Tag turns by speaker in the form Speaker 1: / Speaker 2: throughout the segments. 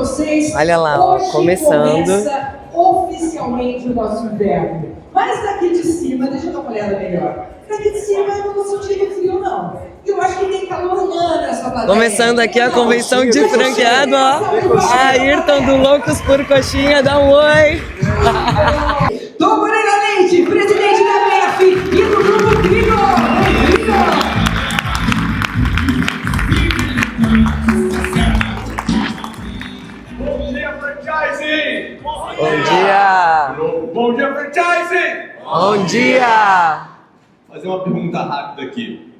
Speaker 1: vocês.
Speaker 2: Olha lá, ó,
Speaker 1: Hoje
Speaker 2: começando.
Speaker 1: começa oficialmente o nosso inverno. Mas daqui de cima, deixa eu dar uma olhada melhor. Daqui de cima eu não tô sentindo frio, não. Eu acho que tem calor humano nessa plateia.
Speaker 2: Começando aqui a convenção de franqueado, ó. A Ayrton do Loucos por Coxinha, dá um oi.
Speaker 1: Tom Moreira Leite, presidente da BF e do Grupo Trigo.
Speaker 3: Bom dia, franchising!
Speaker 2: Bom dia!
Speaker 3: Bom dia, franchising!
Speaker 2: Bom dia!
Speaker 3: Vou fazer uma pergunta rápida aqui.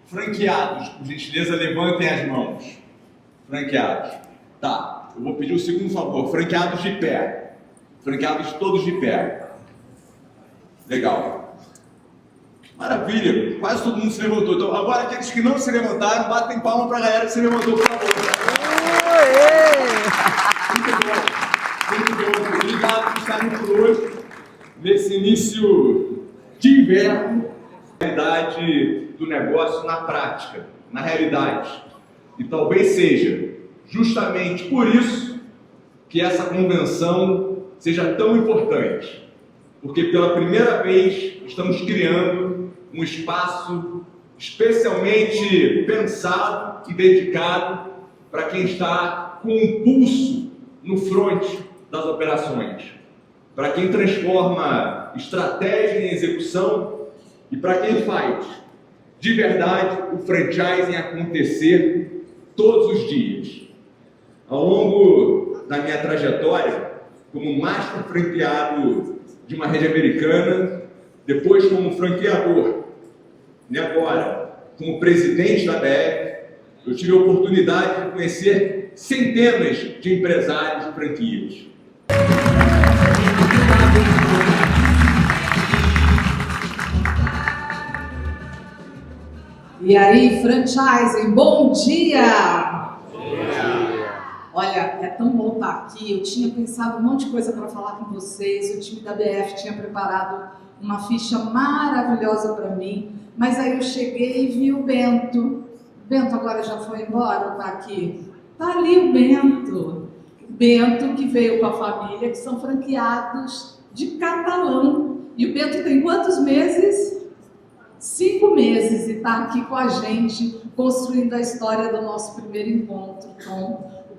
Speaker 3: Franqueados, por gentileza, levantem as mãos. Franqueados. Tá, eu vou pedir o segundo favor. Franqueados de pé. Franqueados todos de pé. Legal. Maravilha, quase todo mundo se levantou. Então, agora aqueles que não se levantaram, batem palma pra galera que se levantou, por favor. Muito bom. Obrigado por estarem por hoje, nesse início de inverno. A realidade do negócio na prática, na realidade. E talvez seja justamente por isso que essa convenção seja tão importante. Porque pela primeira vez estamos criando um espaço especialmente pensado e dedicado para quem está com um pulso no fronte das operações, para quem transforma estratégia em execução e para quem faz de verdade o franchising acontecer todos os dias. Ao longo da minha trajetória como master franqueado de uma rede americana, depois como franqueador e agora como presidente da BF, eu tive a oportunidade de conhecer centenas de empresários de franquias.
Speaker 1: E aí, franchising, bom dia! Olha, é tão bom estar aqui. Eu tinha pensado um monte de coisa para falar com vocês. O time da BF tinha preparado uma ficha maravilhosa para mim. Mas aí eu cheguei e vi o Bento. O Bento agora já foi embora ou está aqui? Está ali o Bento. Bento que veio com a família, que são franqueados de Catalão. E o Bento tem quantos meses? 5 meses e está aqui com a gente, construindo a história do nosso primeiro encontro, com a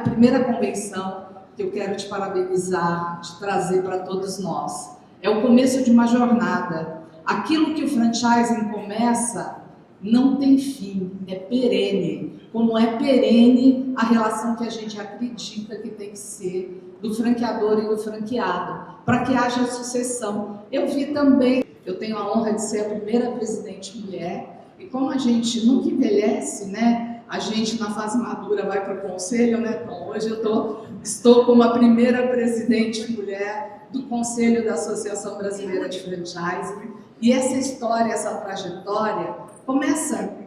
Speaker 1: primeira convenção que eu quero te parabenizar, te trazer para todos nós. É o começo de uma jornada. Aquilo que o franchising começa não tem fim, é perene. Como é perene a relação que a gente acredita que tem que ser do franqueador e do franqueado, para que haja sucessão. Eu vi também, eu tenho a honra de ser a primeira presidente mulher, e como a gente nunca envelhece, né? A gente na fase madura vai para o conselho, né? Então hoje eu estou como a primeira presidente mulher do Conselho da Associação Brasileira de Franchising, e essa história, essa trajetória começa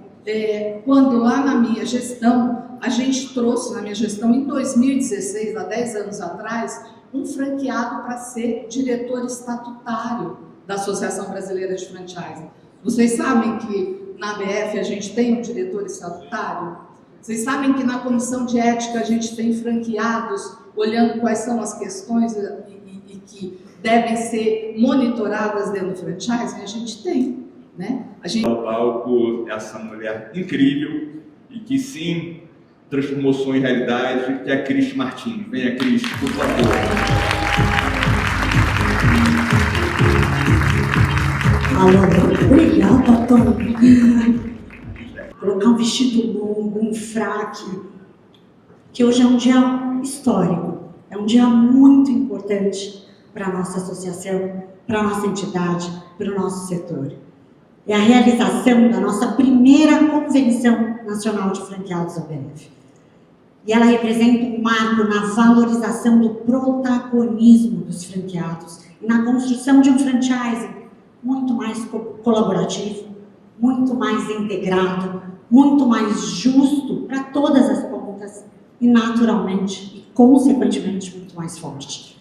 Speaker 1: quando lá na minha gestão, a gente trouxe na minha gestão em 2016, há 10 anos atrás, um franqueado para ser diretor estatutário da Associação Brasileira de Franchising. Vocês sabem que na ABF a gente tem um diretor estatutário? Vocês sabem que na comissão de ética a gente tem franqueados olhando quais são as questões e que devem ser monitoradas dentro do franchising? A gente tem, né? A gente...
Speaker 3: Ao palco essa mulher incrível e que sim transformou sonho em realidade, que é a Cris Martins. Venha, Cris, por favor.
Speaker 4: Obrigada, Tom. Colocar um vestido longo, um fraque, que hoje é um dia histórico, é um dia muito importante para a nossa associação, para a nossa entidade, para o nosso setor. É a realização da nossa primeira Convenção Nacional de Franqueados ABF. E ela representa um marco na valorização do protagonismo dos franqueados e na construção de um franchising muito mais colaborativo, muito mais integrado, muito mais justo para todas as pontas e naturalmente e consequentemente muito mais forte.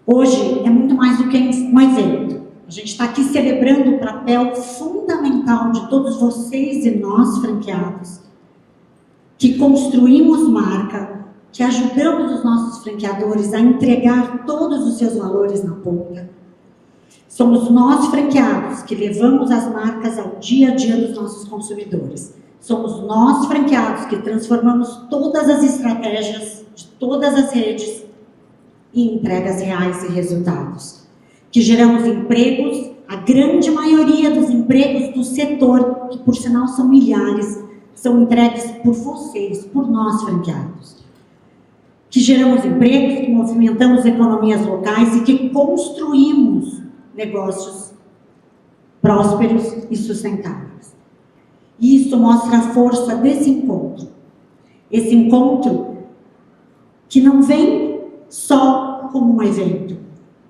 Speaker 4: Hoje é muito mais do que um evento. A gente está aqui celebrando o papel fundamental de todos vocês e nós franqueados, que construímos marca, que ajudamos os nossos franqueadores a entregar todos os seus valores na ponta. Somos nós, franqueados, que levamos as marcas ao dia a dia dos nossos consumidores. Somos nós, franqueados, que transformamos todas as estratégias de todas as redes em entregas reais e resultados. Que geramos empregos, a grande maioria dos empregos do setor, que por sinal são milhares, são entregues por vocês, por nós, franqueados. Que geramos empregos, que movimentamos economias locais e que construímos negócios prósperos e sustentáveis. E isso mostra a força desse encontro. Esse encontro que não vem só como um evento.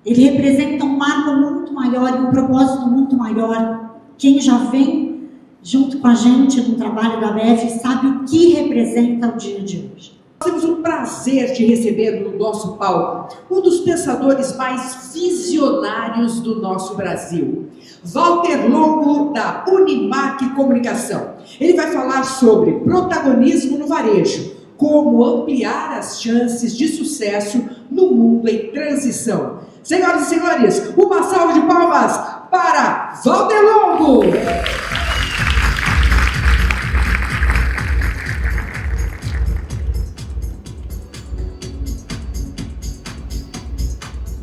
Speaker 4: Ele representa um marco muito maior, um propósito muito maior. Quem já vem junto com a gente no trabalho da ABF sabe o que representa o dia de hoje.
Speaker 5: Nós temos o prazer de receber no nosso palco um dos pensadores mais visionários do nosso Brasil, Walter Longo, da Unimac Comunicação. Ele vai falar sobre protagonismo no varejo, como ampliar as chances de sucesso no mundo em transição. Senhoras e senhores, uma salva de palmas para Walter Longo!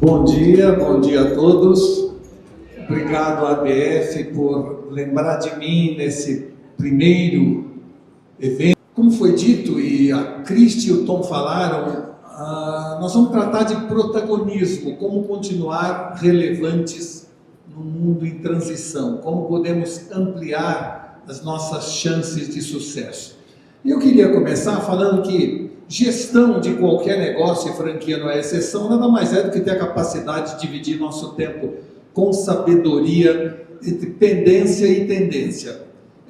Speaker 6: Bom dia a todos. Obrigado à ABF por lembrar de mim nesse primeiro evento. Como foi dito e a Cristi e o Tom falaram, nós vamos tratar de protagonismo, como continuar relevantes no mundo em transição, como podemos ampliar as nossas chances de sucesso. E eu queria começar falando que gestão de qualquer negócio, e franquia não é exceção, nada mais é do que ter a capacidade de dividir nosso tempo com sabedoria entre pendência e tendência.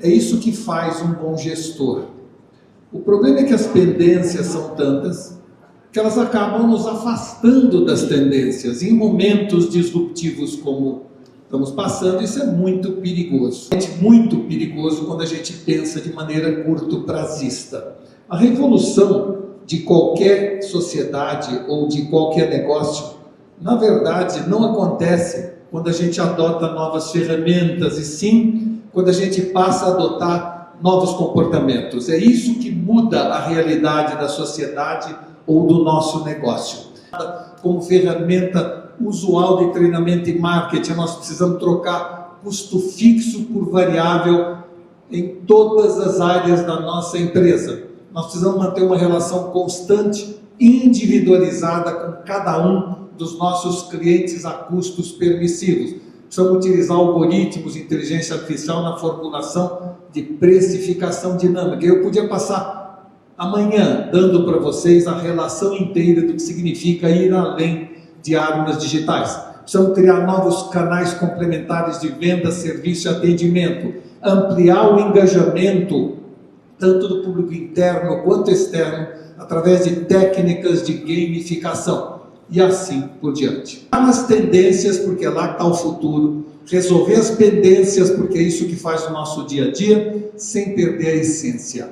Speaker 6: É isso que faz um bom gestor. O problema é que as pendências são tantas que elas acabam nos afastando das tendências. Em momentos disruptivos como estamos passando, isso é muito perigoso. É muito perigoso quando a gente pensa de maneira curto-prazista. A revolução de qualquer sociedade ou de qualquer negócio, na verdade, não acontece quando a gente adota novas ferramentas, e sim quando a gente passa a adotar novos comportamentos. É isso que muda a realidade da sociedade ou do nosso negócio. Como ferramenta usual de treinamento e marketing, nós precisamos trocar custo fixo por variável em todas as áreas da nossa empresa. Nós precisamos manter uma relação constante, individualizada com cada um dos nossos clientes a custos permissivos. Precisamos utilizar algoritmos de inteligência artificial na formulação de precificação dinâmica. Eu podia passar amanhã dando para vocês a relação inteira do que significa ir além de armas digitais. Precisamos criar novos canais complementares de venda, serviço e atendimento, ampliar o engajamento tanto do público interno quanto externo, através de técnicas de gamificação, e assim por diante. As tendências, porque lá está o futuro, resolver as pendências, porque é isso que faz o nosso dia a dia, sem perder a essência.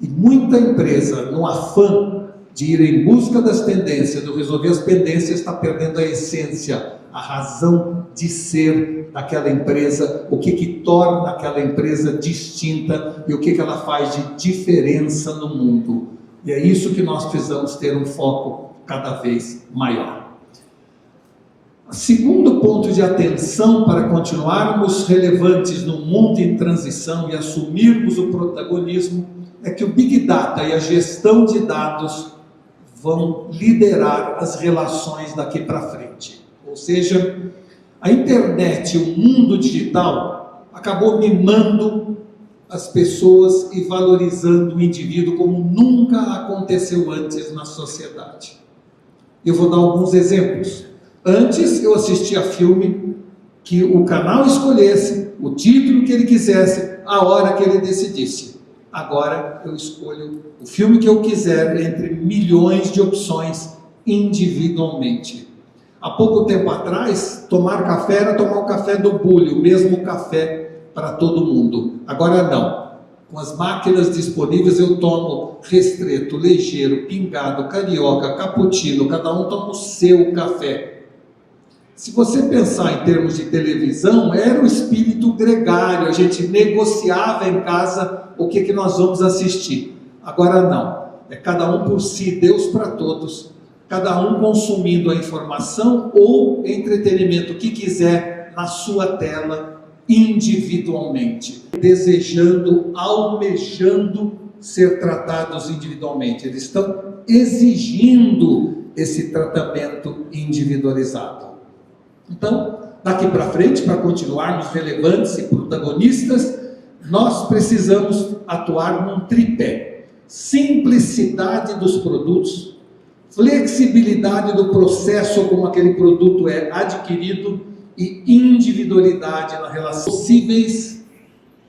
Speaker 6: E muita empresa, no afã de ir em busca das tendências, de resolver as pendências, está perdendo a essência, a razão de ser daquela empresa, o que torna aquela empresa distinta e o que ela faz de diferença no mundo. E é isso que nós precisamos ter um foco cada vez maior. O segundo ponto de atenção para continuarmos relevantes no mundo em transição e assumirmos o protagonismo é que o Big Data e a gestão de dados vão liderar as relações daqui para frente. Ou seja, a internet, o mundo digital, acabou mimando as pessoas e valorizando o indivíduo como nunca aconteceu antes na sociedade. Eu vou dar alguns exemplos. Antes eu assistia filme que o canal escolhesse, o título que ele quisesse, a hora que ele decidisse. Agora eu escolho o filme que eu quiser entre milhões de opções individualmente. Há pouco tempo atrás, tomar café era tomar o café do Bully, o mesmo café para todo mundo. Agora não. Com as máquinas disponíveis eu tomo Restreto, Ligeiro, Pingado, Carioca, Cappuccino, cada um toma o seu café. Se você pensar em termos de televisão, era o espírito gregário, a gente negociava em casa o que nós vamos assistir. Agora não, é cada um por si, Deus para todos, cada um consumindo a informação ou entretenimento que quiser na sua tela, individualmente, desejando, almejando ser tratados individualmente. Eles estão exigindo esse tratamento individualizado. Então, daqui para frente, para continuarmos relevantes e protagonistas, nós precisamos atuar num tripé: simplicidade dos produtos, flexibilidade do processo como aquele produto é adquirido e individualidade na relação possíveis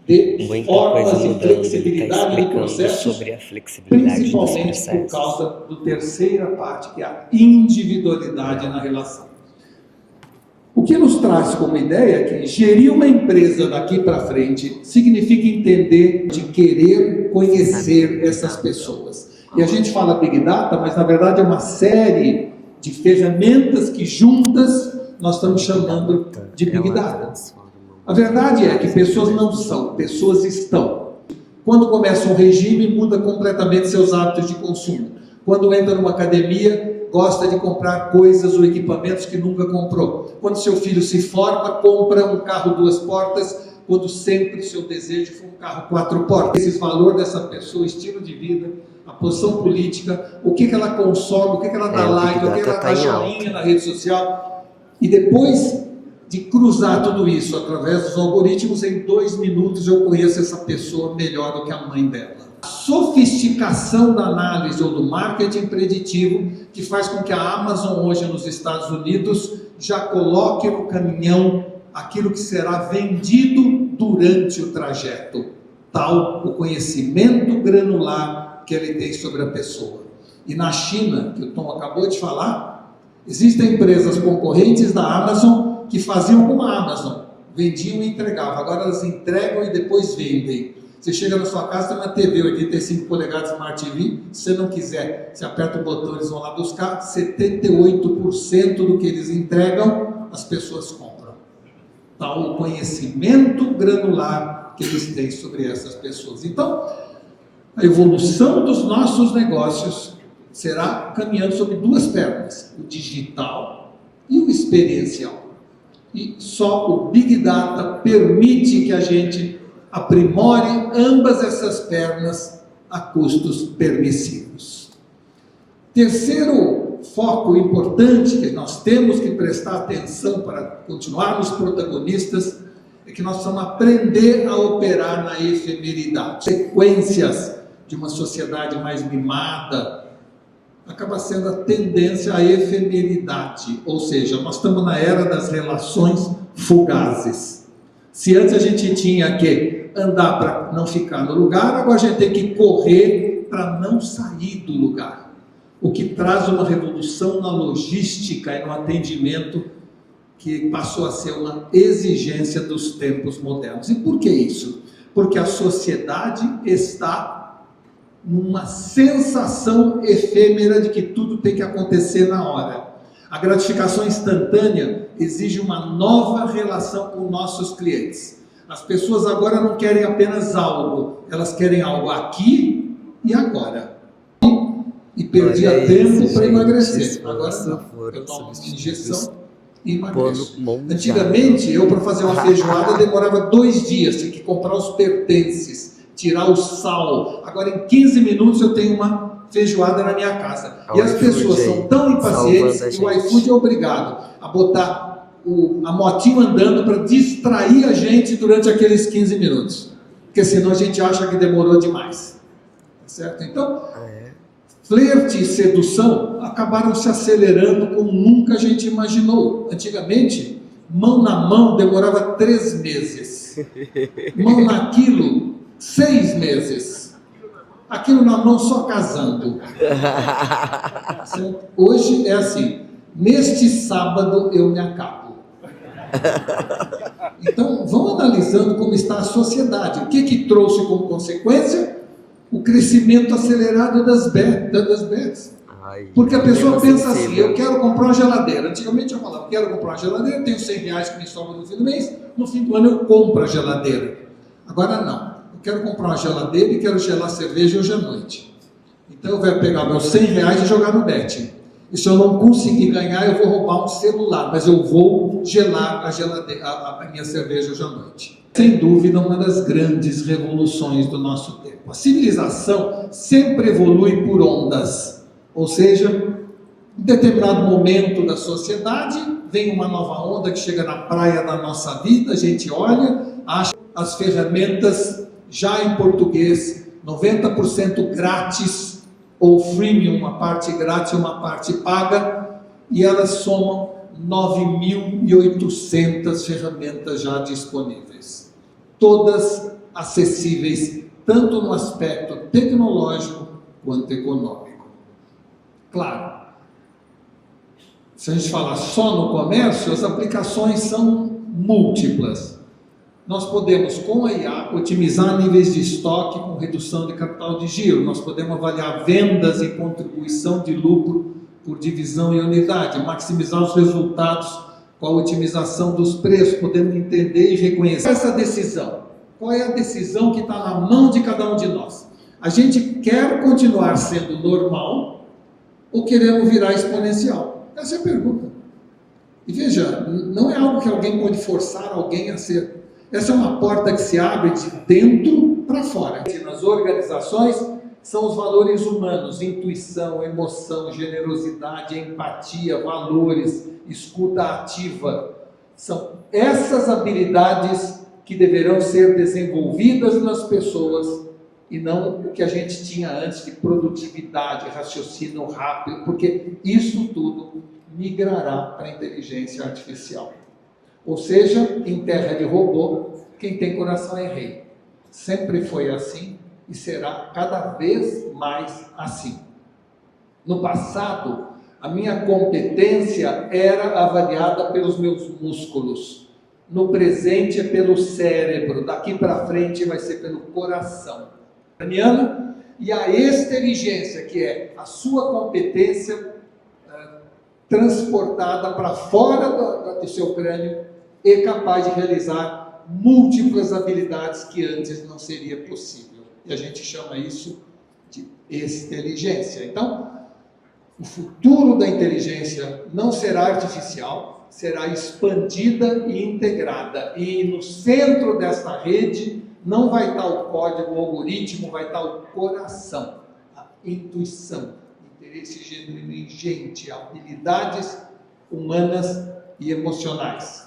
Speaker 6: de formas de flexibilidade do processo,
Speaker 2: sobre a flexibilidade
Speaker 6: principalmente por causa da terceira parte, que é a individualidade na relação. O que nos traz como ideia é que gerir uma empresa daqui para frente significa entender de querer conhecer essas pessoas. E a gente fala Big Data, mas na verdade é uma série de ferramentas que juntas nós estamos chamando de Big Data. A verdade é que pessoas não são, pessoas estão. Quando começa um regime, muda completamente seus hábitos de consumo. Quando entra numa academia, gosta de comprar coisas ou equipamentos que nunca comprou. Quando seu filho se forma, compra um carro 2 portas, quando sempre o seu desejo foi um carro 4 portas. Esse valor dessa pessoa, estilo de vida, a posição política, o que ela consome, o que ela dá like, o que ela dá joinha na rede social. E depois de cruzar tudo isso através dos algoritmos, em 2 minutos eu conheço essa pessoa melhor do que a mãe dela. A sofisticação da análise ou do marketing preditivo que faz com que a Amazon hoje nos Estados Unidos já coloque no caminhão aquilo que será vendido durante o trajeto, tal o conhecimento granular que ele tem sobre a pessoa. E na China, que o Tom acabou de falar, existem empresas concorrentes da Amazon que faziam como a Amazon, vendiam e entregavam. Agora elas entregam e depois vendem. Você chega na sua casa, tem uma TV 85 polegadas Smart TV, se você não quiser, você aperta o botão, eles vão lá buscar, 78% do que eles entregam, as pessoas compram. Tal o conhecimento granular que eles têm sobre essas pessoas. Então, a evolução dos nossos negócios será caminhando sobre 2 pernas, o digital e o experiencial. E só o Big Data permite que a gente aprimore ambas essas pernas a custos permissivos. Terceiro foco importante que nós temos que prestar atenção para continuarmos protagonistas é que nós precisamos aprender a operar na efemeridade. Sequências de uma sociedade mais mimada acaba sendo a tendência à efemeridade, ou seja, nós estamos na era das relações fugazes. Se antes a gente tinha que andar para não ficar no lugar, agora a gente tem que correr para não sair do lugar. O que traz uma revolução na logística e no atendimento que passou a ser uma exigência dos tempos modernos. E por que isso? Porque a sociedade está numa sensação efêmera de que tudo tem que acontecer na hora. A gratificação instantânea exige uma nova relação com nossos clientes. As pessoas agora não querem apenas algo, elas querem algo aqui e agora. E perdia tempo para emagrecer. Agora não, eu tomo injeção e emagreço. Antigamente, eu para fazer uma feijoada demorava 2 dias, tinha que comprar os pertences, tirar o sal. Agora em 15 minutos eu tenho uma feijoada na minha casa. E as pessoas são tão impacientes que o iFood é obrigado a botar a motinho andando para distrair a gente durante aqueles 15 minutos. Porque senão a gente acha que demorou demais. Certo? Então, flerte e sedução acabaram se acelerando como nunca a gente imaginou. Antigamente, mão na mão demorava 3 meses. Mão naquilo, 6 meses. Aquilo na mão só casando. Hoje é assim, neste sábado eu me acabo. Então, vamos analisando como está a sociedade. O que trouxe como consequência? O crescimento acelerado das bets. Porque a pessoa pensa assim, eu quero comprar uma geladeira. Antigamente eu falava, quero comprar uma geladeira, tenho 100 reais que me sobra no fim do mês, no fim do ano eu compro a geladeira. Agora não, eu quero comprar uma geladeira e quero gelar cerveja hoje à noite. Então eu vou pegar meus 100 reais e jogar no bet. E se eu não conseguir ganhar, eu vou roubar um celular, mas eu vou gelar a minha cerveja hoje à noite. Sem dúvida, uma das grandes revoluções do nosso tempo. A civilização sempre evolui por ondas, ou seja, em determinado momento da sociedade, vem uma nova onda que chega na praia da nossa vida, a gente olha, acha as ferramentas já em português, 90% grátis, ou freemium, uma parte grátis e uma parte paga, e elas somam 9.800 ferramentas já disponíveis. Todas acessíveis, tanto no aspecto tecnológico quanto econômico. Claro, se a gente falar só no comércio, as aplicações são múltiplas. Nós podemos, com a IA, otimizar níveis de estoque com redução de capital de giro. Nós podemos avaliar vendas e contribuição de lucro por divisão e unidade, maximizar os resultados com a otimização dos preços, podemos entender e reconhecer essa decisão. Qual é a decisão que está na mão de cada um de nós? A gente quer continuar sendo normal ou queremos virar exponencial? Essa é a pergunta. E veja, não é algo que alguém pode forçar alguém a ser. Essa é uma porta que se abre de dentro para fora. Nas organizações são os valores humanos, intuição, emoção, generosidade, empatia, valores, escuta ativa. São essas habilidades que deverão ser desenvolvidas nas pessoas e não o que a gente tinha antes de produtividade, raciocínio rápido, porque isso tudo migrará para a inteligência artificial. Ou seja, em terra de robô, quem tem coração é rei. Sempre foi assim e será cada vez mais assim. No passado, a minha competência era avaliada pelos meus músculos. No presente é pelo cérebro. Daqui para frente vai ser pelo coração. E a exteligência, que é a sua competência transportada para fora do seu crânio, é capaz de realizar múltiplas habilidades que antes não seria possível. E a gente chama isso de exteligência. Então, o futuro da inteligência não será artificial, será expandida e integrada. E no centro desta rede não vai estar o código, o algoritmo, vai estar o coração, a intuição, interesse inteligente, habilidades humanas e emocionais.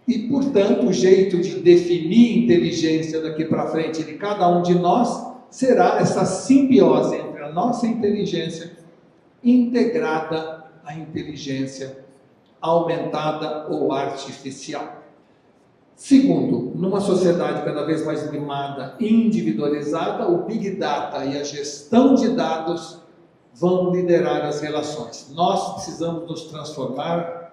Speaker 6: E, portanto, o jeito de definir inteligência daqui para frente de cada um de nós será essa simbiose entre a nossa inteligência integrada à inteligência aumentada ou artificial. Segundo, numa sociedade cada vez mais mimada e individualizada, o Big Data e a gestão de dados vão liderar as relações. Nós precisamos nos transformar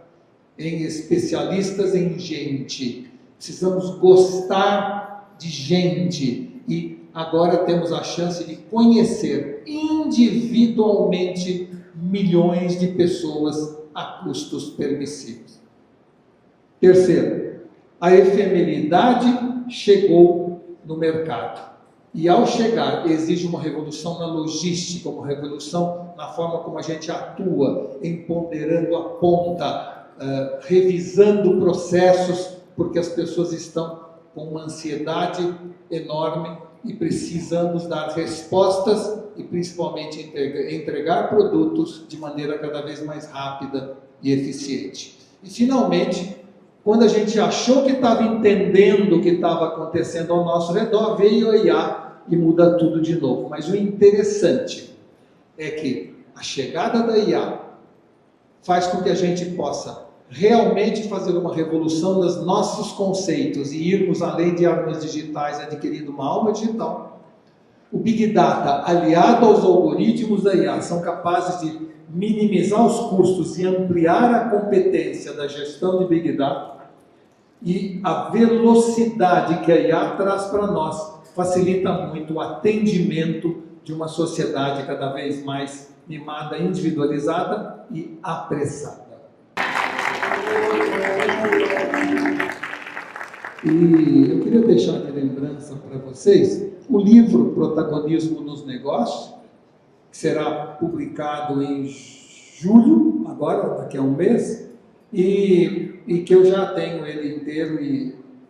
Speaker 6: em especialistas em gente. Precisamos gostar de gente. E agora temos a chance de conhecer individualmente milhões de pessoas a custos permissivos. Terceiro, a efemeridade chegou no mercado. E ao chegar, exige uma revolução na logística, uma revolução na forma como a gente atua, empoderando a ponta, revisando processos, porque as pessoas estão com uma ansiedade enorme e precisamos dar respostas e principalmente entregar produtos de maneira cada vez mais rápida e eficiente. E finalmente, quando a gente achou que estava entendendo o que estava acontecendo ao nosso redor, veio a IA e muda tudo de novo. Mas o interessante é que a chegada da IA faz com que a gente possa realmente fazer uma revolução nos nossos conceitos e irmos além de armas digitais, adquirindo uma alma digital. O Big Data, aliado aos algoritmos da IA, são capazes de minimizar os custos e ampliar a competência da gestão de Big Data. e a velocidade que a IA traz para nós facilita muito o atendimento de uma sociedade cada vez mais mimada, individualizada e apressada. E eu queria deixar de lembrança para vocês o livro Protagonismo nos Negócios, que será publicado em julho, agora, daqui a um mês, e que eu já tenho ele inteiro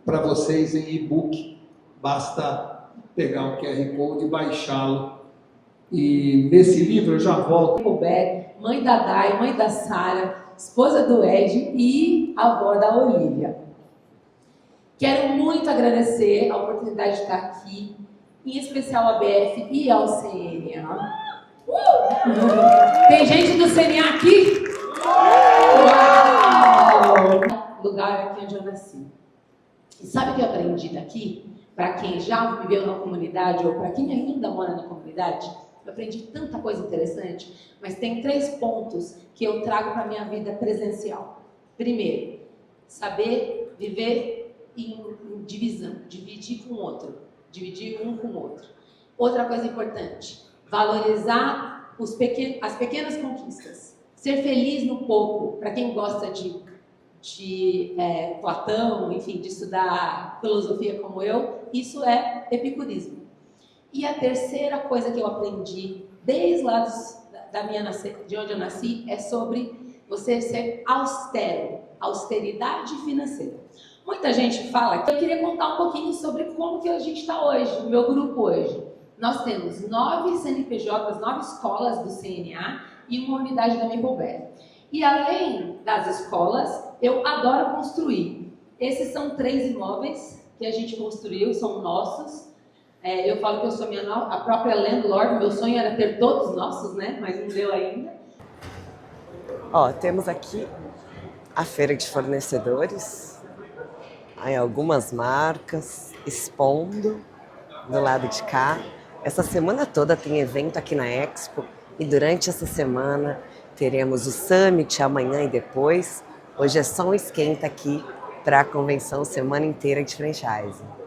Speaker 6: para vocês em e-book. Basta pegar o QR Code e baixá-lo. E nesse livro eu já volto.
Speaker 7: Mãe da Dai, mãe da Sara, esposa do Ed e avó da Olivia. Quero muito agradecer a oportunidade de estar aqui, em especial à BF e ao CNA. Tem gente do CNA aqui? Uau! Lugar aqui onde eu nasci. E sabe o que eu aprendi daqui? Para quem já viveu na comunidade ou para quem ainda mora na comunidade, eu aprendi tanta coisa interessante, mas tem 3 pontos que eu trago para a minha vida presencial. Primeiro, saber viver em divisão, dividir com o outro, dividir um com o outro. Outra coisa importante, valorizar as pequenas conquistas, ser feliz no pouco. Para quem gosta de Platão, enfim, de estudar filosofia como eu, isso é epicurismo. E a terceira coisa que eu aprendi desde lá de onde eu nasci é sobre você ser austero, austeridade financeira. Muita gente fala que eu queria contar um pouquinho sobre como que a gente está hoje, o meu grupo hoje. Nós temos 9 CNPJs, 9 escolas do CNA e uma unidade da Mibobé. E além das escolas, eu adoro construir. Esses são 3 imóveis que a gente construiu, são nossos. Eu falo que eu sou a própria landlord, meu sonho era ter todos nossos, né? Mas não deu ainda.
Speaker 2: Ó, temos aqui a feira de fornecedores. Aí algumas marcas expondo do lado de cá. Essa semana toda tem evento aqui na Expo e durante essa semana teremos o Summit amanhã e depois. Hoje é só um esquenta aqui para a convenção semana inteira de franchising.